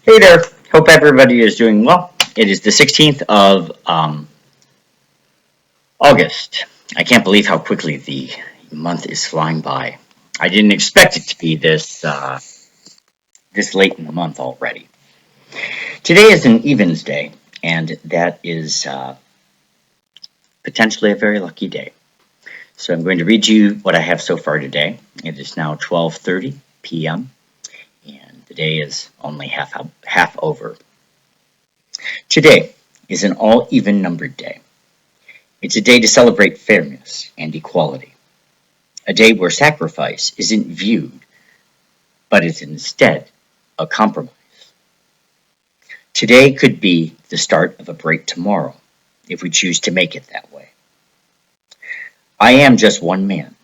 Hey there. Hope everybody is doing well. It is the 16th of August. I can't believe how quickly the month is flying by. I didn't expect it to be this late in the month already. Today is an evens day, and that is potentially a very lucky day. So I'm going to read you what I have so far today. It is now 12:30 p.m. and the day is only half over. Today is an all even numbered day. It's a day to celebrate fairness and equality, a day where sacrifice isn't viewed, but is instead a compromise. Today could be the start of a bright tomorrow, if we choose to make it that way. I am just one man,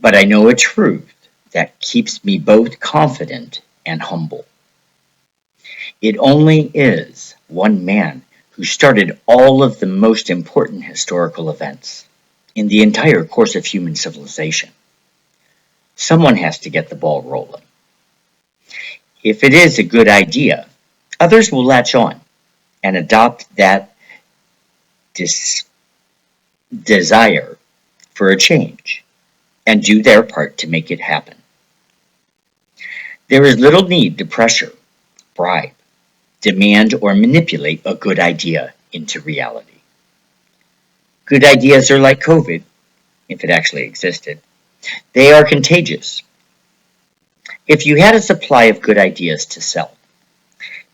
but I know a truth that keeps me both confident and humble. It only is one man who started all of the most important historical events in the entire course of human civilization. Someone has to get the ball rolling. If it is a good idea, others will latch on and adopt that dis- desire for a change and do their part to make it happen. There is little need to pressure, bribe, demand, or manipulate a good idea into reality. Good ideas are like COVID, if it actually existed. They are contagious. If you had a supply of good ideas to sell,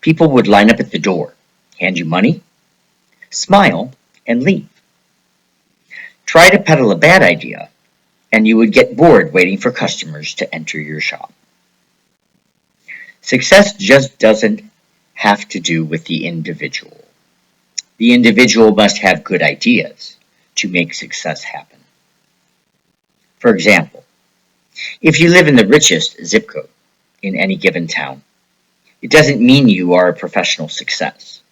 people would line up at the door, hand you money, smile, and leave. Try to peddle a bad idea, and you would get bored waiting for customers to enter your shop. Success just doesn't have to do with the individual. The individual must have good ideas to make success happen. For example, if you live in the richest zip code in any given town, it doesn't mean you are a professional success.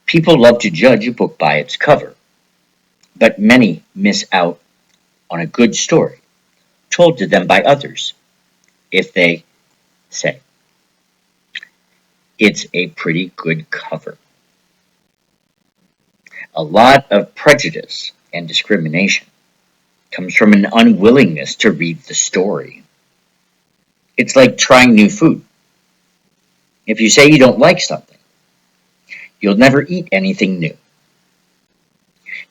People love to judge a book by its cover, but many miss out on a good story told to them by others if they say it's a pretty good cover. A lot of prejudice and discrimination comes from an unwillingness to read the story. It's like trying new food. If you say you don't like something, you'll never eat anything new.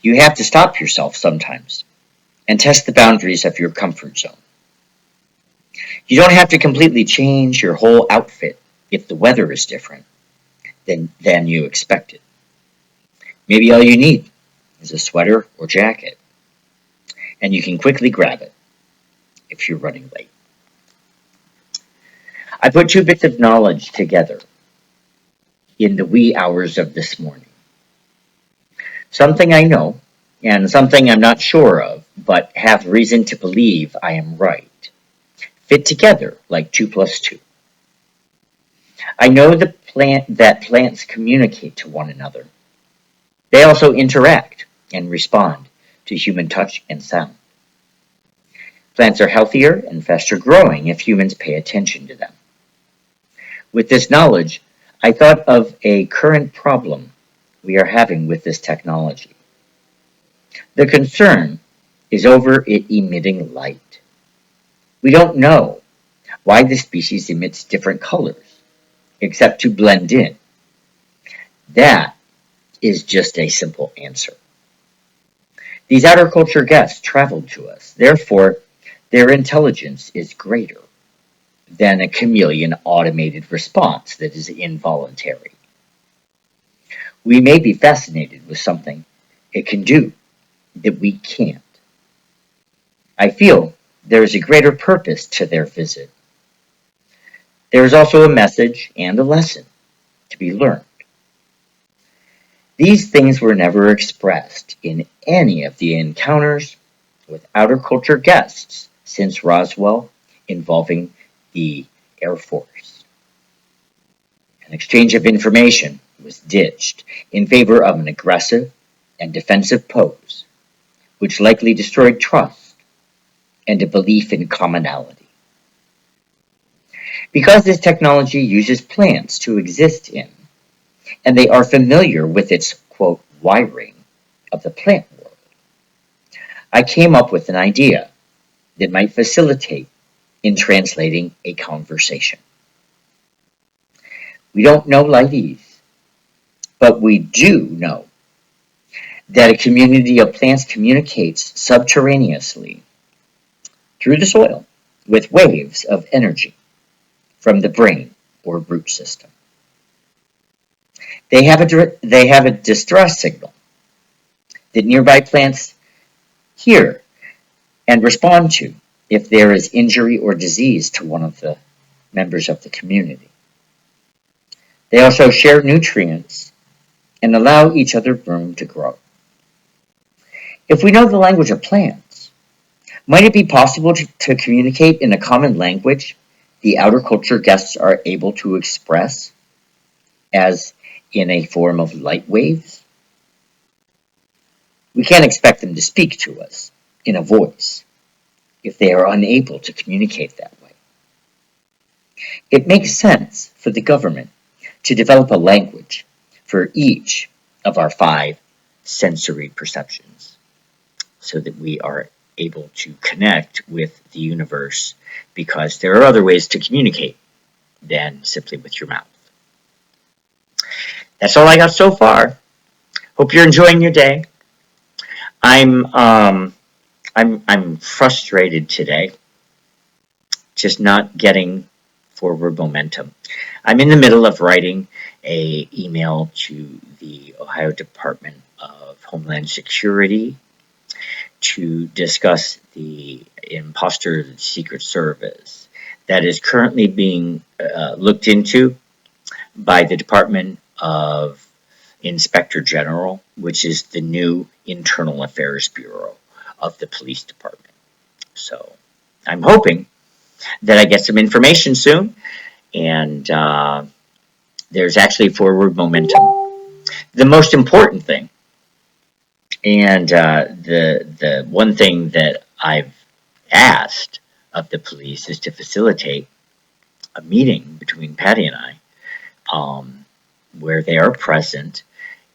You have to stop yourself sometimes and test the boundaries of your comfort zone. You don't have to completely change your whole outfit if the weather is different than you expected. Maybe all you need is a sweater or jacket, and you can quickly grab it if you're running late. I put two bits of knowledge together in the wee hours of this morning. Something I know and something I'm not sure of, but have reason to believe I am right, fit together like 2 plus 2. I know that plants communicate to one another. They also interact and respond to human touch and sound. Plants are healthier and faster growing if humans pay attention to them. With this knowledge, I thought of a current problem we are having with this technology. The concern is over it emitting light. We don't know why the species emits different colors, except to blend in. That is just a simple answer. These outer culture guests traveled to us, therefore, their intelligence is greater than a chameleon automated response that is involuntary. We may be fascinated with something it can do that we can't. I feel there is a greater purpose to their visit. There is also a message and a lesson to be learned. These things were never expressed in any of the encounters with outer culture guests since Roswell involving the Air Force. An exchange of information was ditched in favor of an aggressive and defensive pose, which likely destroyed trust and a belief in commonality. Because this technology uses plants to exist in, and they are familiar with its, quote, wiring of the plant world, I came up with an idea that might facilitate in translating a conversation. We don't know Leides, but we do know that a community of plants communicates subterraneously through the soil with waves of energy from the brain or root system. They have a distress signal that nearby plants hear and respond to if there is injury or disease to one of the members of the community. They also share nutrients and allow each other room to grow. If we know the language of plants, might it be possible to communicate in a common language the outer culture guests are able to express as in a form of light waves? We can't expect them to speak to us in a voice if they are unable to communicate that way. It makes sense for the government to develop a language for each of our 5 sensory perceptions so that we are able to connect with the universe, because there are other ways to communicate than simply with your mouth. That's all I got so far. Hope you're enjoying your day. I'm frustrated today, just not getting forward momentum. I'm in the middle of writing an email to the Ohio Department of Homeland Security to discuss the imposter Secret Service that is currently being looked into by the Department of Inspector General, which is the new Internal Affairs Bureau of the Police Department. So I'm hoping that I get some information soon, and there's actually forward momentum. The most important thing, and the one thing that I've asked of the police, is to facilitate a meeting between Patty and I, where they are present,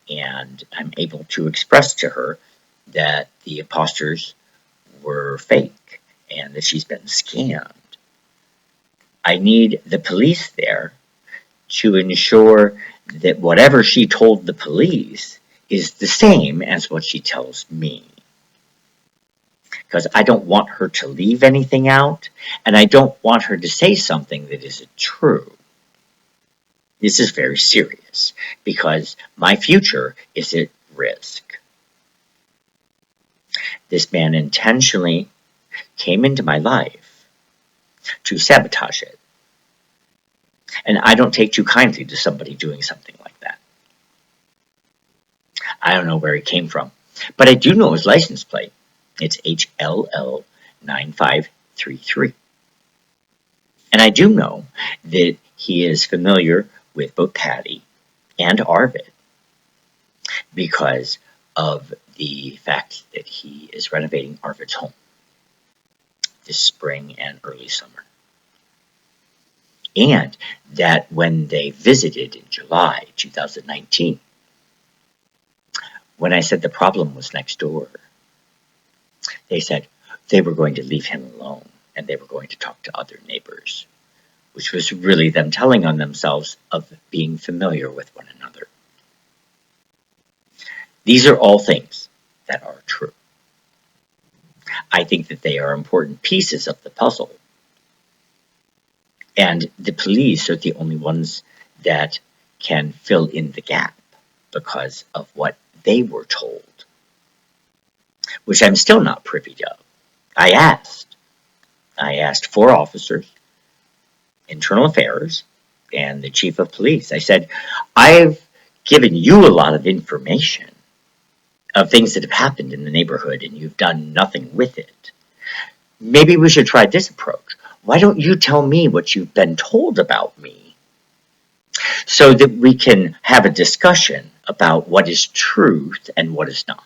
and I'm able to express to her that the imposters were fake and that she's been scammed. I need the police there to ensure that whatever she told the police is the same as what she tells me. Because I don't want her to leave anything out, and I don't want her to say something that isn't true. This is very serious, because my future is at risk. This man intentionally came into my life to sabotage it. And I don't take too kindly to somebody doing something like that. I don't know where he came from, but I do know his license plate. It's HLL9533. And I do know that he is familiar with both Patty and Arvid because of the fact that he is renovating Arvid's home this spring and early summer. And that when they visited in July 2019, when I said the problem was next door, they said they were going to leave him alone and they were going to talk to other neighbors, which was really them telling on themselves of being familiar with one another. These are all things that are true. I think that they are important pieces of the puzzle. And the police are the only ones that can fill in the gap because of what they were told, which I'm still not privy to. I asked 4 officers, internal affairs, and the chief of police. I said, I've given you a lot of information of things that have happened in the neighborhood and you've done nothing with it. Maybe we should try this approach. Why don't you tell me what you've been told about me so that we can have a discussion about what is truth and what is not?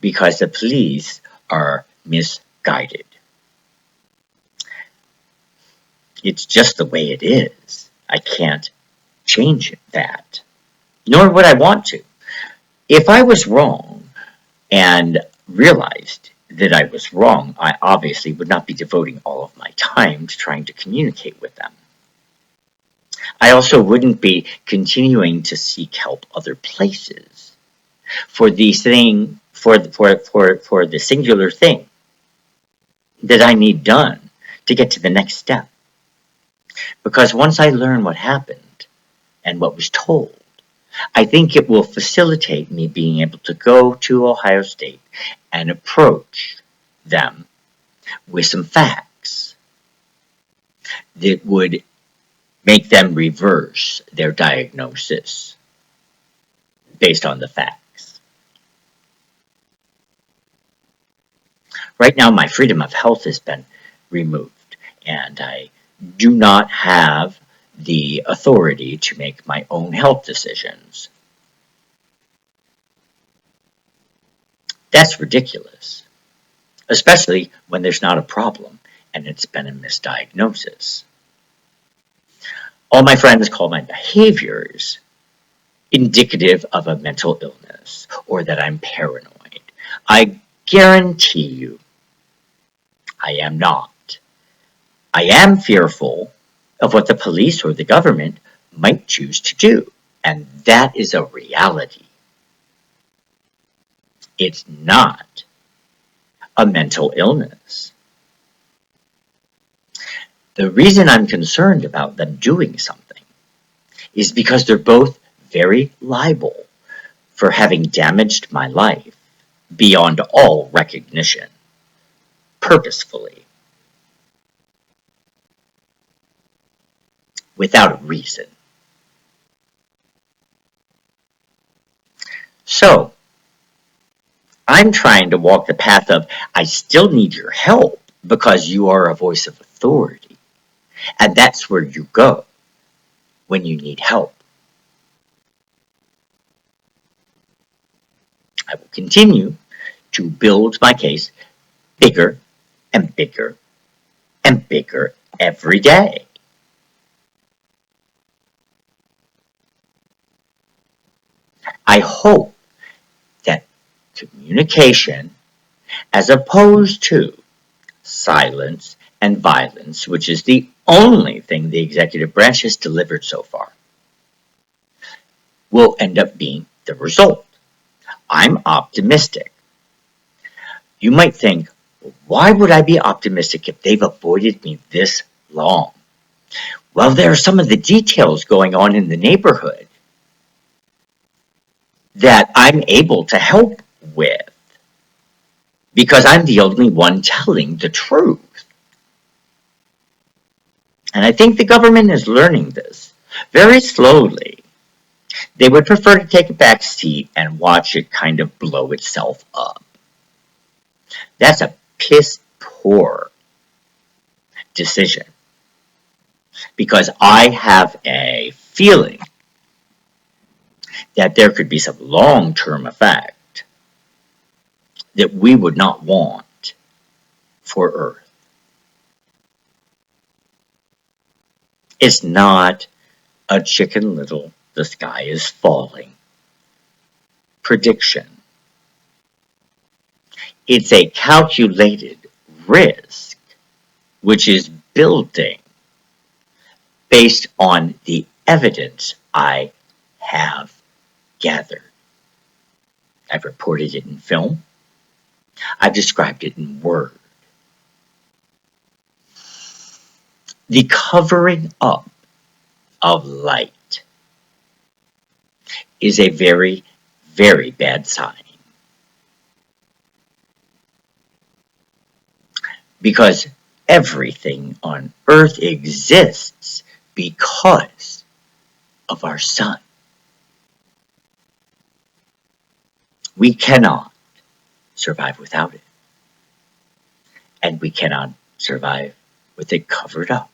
Because the police are misguided. It's just the way it is. I can't change that, nor would I want to. If I was wrong and realized that I was wrong, I obviously would not be devoting all of my time to trying to communicate with them. I also wouldn't be continuing to seek help other places for the thing, for the singular thing that I need done to get to the next step. Because once I learn what happened and what was told, I think it will facilitate me being able to go to Ohio State and approach them with some facts that would make them reverse their diagnosis based on the facts. Right now, my freedom of health has been removed, and I do not have the authority to make my own health decisions. That's ridiculous, especially when there's not a problem and it's been a misdiagnosis. All my friends call my behaviors indicative of a mental illness or that I'm paranoid. I guarantee you, I am not. I am fearful of what the police or the government might choose to do, and that is a reality. It's not a mental illness. The reason I'm concerned about them doing something is because they're both very liable for having damaged my life beyond all recognition, purposefully, without a reason. So, I'm trying to walk the path of, I still need your help because you are a voice of authority. And that's where you go when you need help. I will continue to build my case bigger and bigger and bigger every day. I hope that communication, as opposed to silence and violence, which is the only thing the executive branch has delivered so far, will end up being the result. I'm optimistic. You might think, why would I be optimistic if they've avoided me this long? Well, there are some of the details going on in the neighborhood that I'm able to help with because I'm the only one telling the truth. And I think the government is learning this very slowly. They would prefer to take a back seat and watch it kind of blow itself up. That's a piss poor decision because I have a feeling that there could be some long-term effect that we would not want for Earth. It's not a Chicken Little, the sky is falling prediction. It's a calculated risk, which is building based on the evidence I have gathered. I've reported it in film. I've described it in word. The covering up of light is a very, very bad sign. Because everything on Earth exists because of our sun. We cannot survive without it. And we cannot survive with it covered up.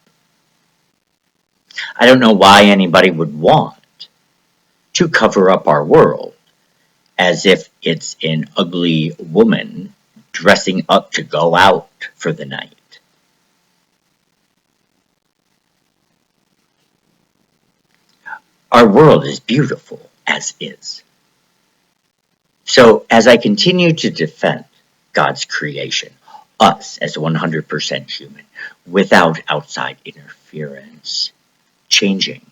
I don't know why anybody would want to cover up our world as if it's an ugly woman dressing up to go out for the night. Our world is beautiful as is. So as I continue to defend God's creation, us as 100% human, without outside interference, changing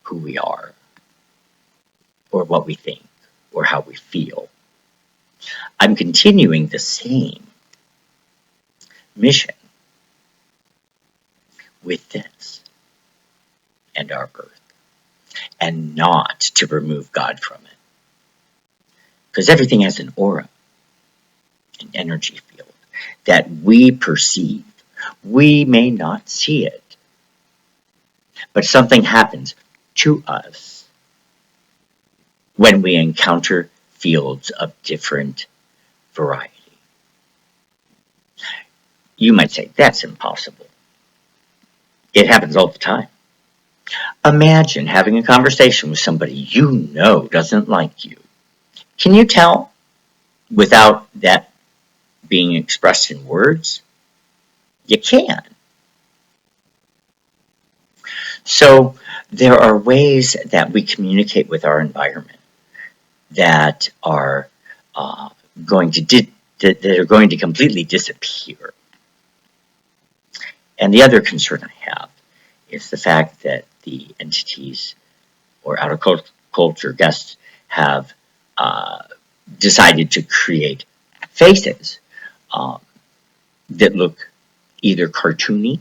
who we are, or what we think, or how we feel, I'm continuing the same mission with this and our earth, and not to remove God from it. Because everything has an aura, an energy field that we perceive. We may not see it, but something happens to us when we encounter fields of different variety. You might say, that's impossible. It happens all the time. Imagine having a conversation with somebody you know doesn't like you. Can you tell without that being expressed in words? You can. So there are ways that we communicate with our environment that are going to completely disappear. And the other concern I have is the fact that the entities or outer culture guests have decided to create faces that look either cartoony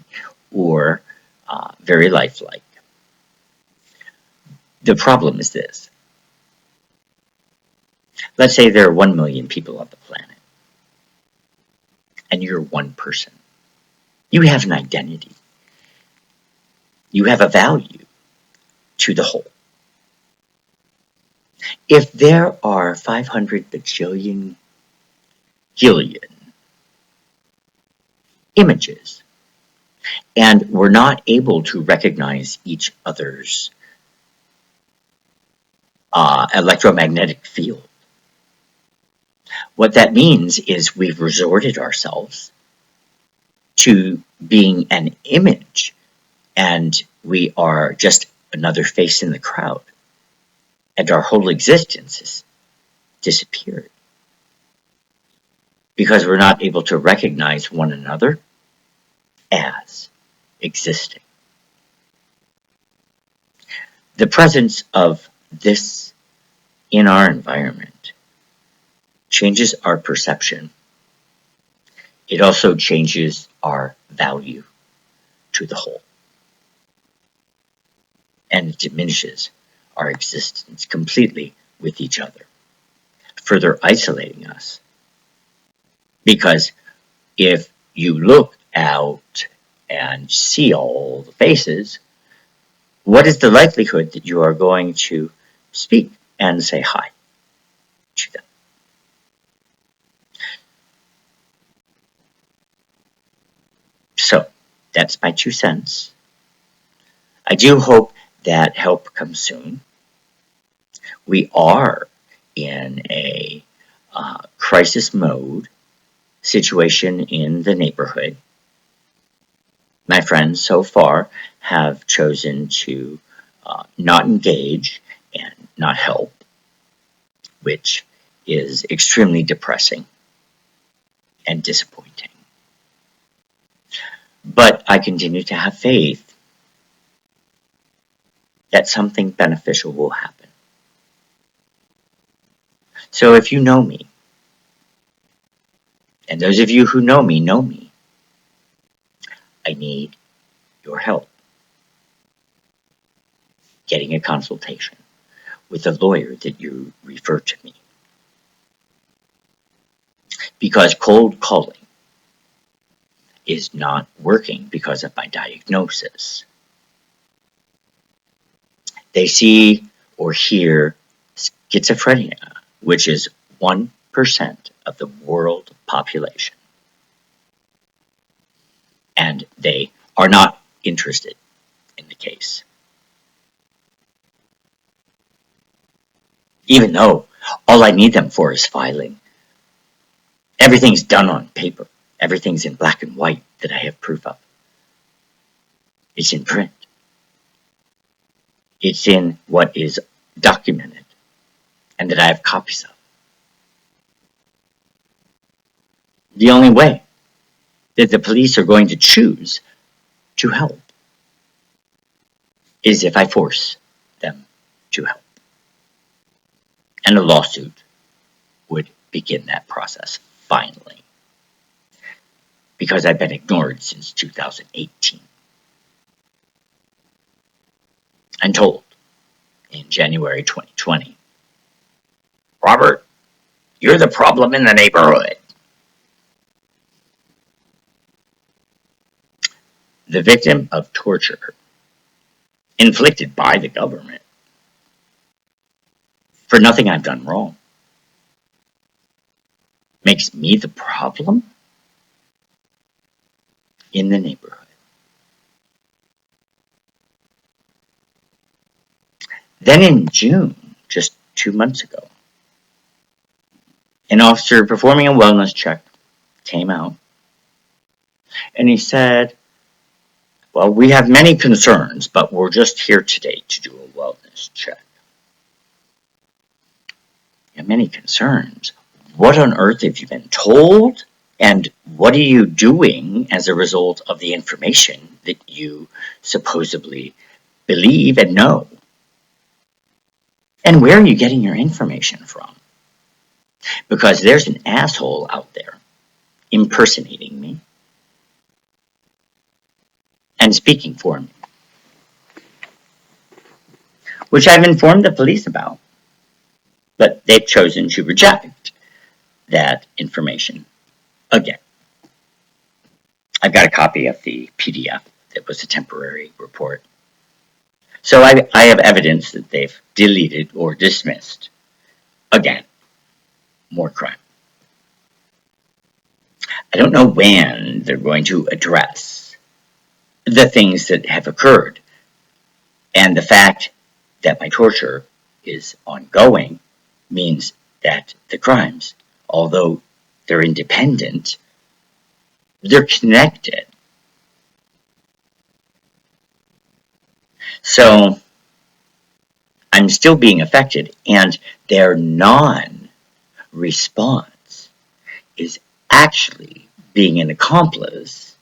or very lifelike. The problem is this. Let's say there are 1 million people on the planet, and you're one person. You have an identity. You have a value to the whole. If there are 500 bajillion gillion images, and we're not able to recognize each other's electromagnetic field, what that means is we've resorted ourselves to being an image, and we are just another face in the crowd, and our whole existence has disappeared because we're not able to recognize one another as existing. The presence of this in our environment changes our perception. It also changes our value to the whole. And it diminishes our existence completely with each other, further isolating us. Because if you look out and see all the faces, what is the likelihood that you are going to speak and say hi to them? So, that's my 2 cents. I do hope that help comes soon. We are in a crisis mode situation in the neighborhood. My friends so far have chosen to not engage and not help, which is extremely depressing and disappointing. But I continue to have faith that something beneficial will happen. So if you know me, and those of you who know me, I need your help getting a consultation with a lawyer that you refer to me. Because cold calling is not working because of my diagnosis. They see or hear schizophrenia, which is 1% of the world population. And they are not interested in the case. Even though all I need them for is filing. Everything's done on paper. Everything's in black and white that I have proof of. It's in print. It's in what is documented and that I have copies of. The only way that the police are going to choose to help is if I force them to help. And a lawsuit would begin that process finally, because I've been ignored since 2018. I'm told in January 2020, Robert, you're the problem in the neighborhood. The victim of torture inflicted by the government for nothing I've done wrong makes me the problem in the neighborhood. Then in June, just 2 months ago, an officer performing a wellness check came out and he said, well, we have many concerns, but we're just here today to do a wellness check. You have many concerns? What on earth have you been told? And what are you doing as a result of the information that you supposedly believe and know? And where are you getting your information from? Because there's an asshole out there impersonating me and speaking for me, which I've informed the police about, but they've chosen to reject that information again. I've got a copy of the PDF that was a temporary report. So I have evidence that they've deleted or dismissed. Again, more crime. I don't know when they're going to address the things that have occurred. And the fact that my torture is ongoing means that the crimes, although they're independent, they're connected. So I'm still being affected, and their non-response is actually being an accomplice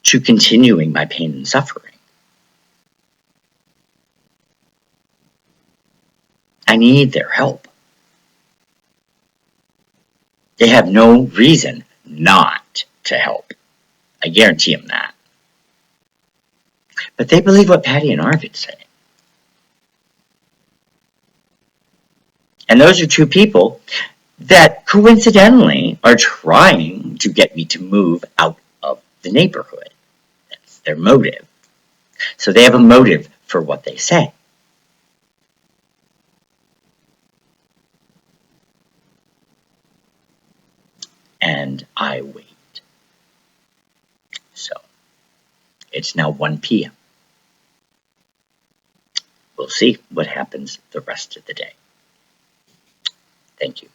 to continuing my pain and suffering. I need their help. They have no reason not to help. I guarantee them that. But they believe what Patty and Arvid say. And those are two people that coincidentally are trying to get me to move out of the neighborhood. That's their motive. So they have a motive for what they say. And I wait. So it's now 1 p.m. We'll see what happens the rest of the day. Thank you.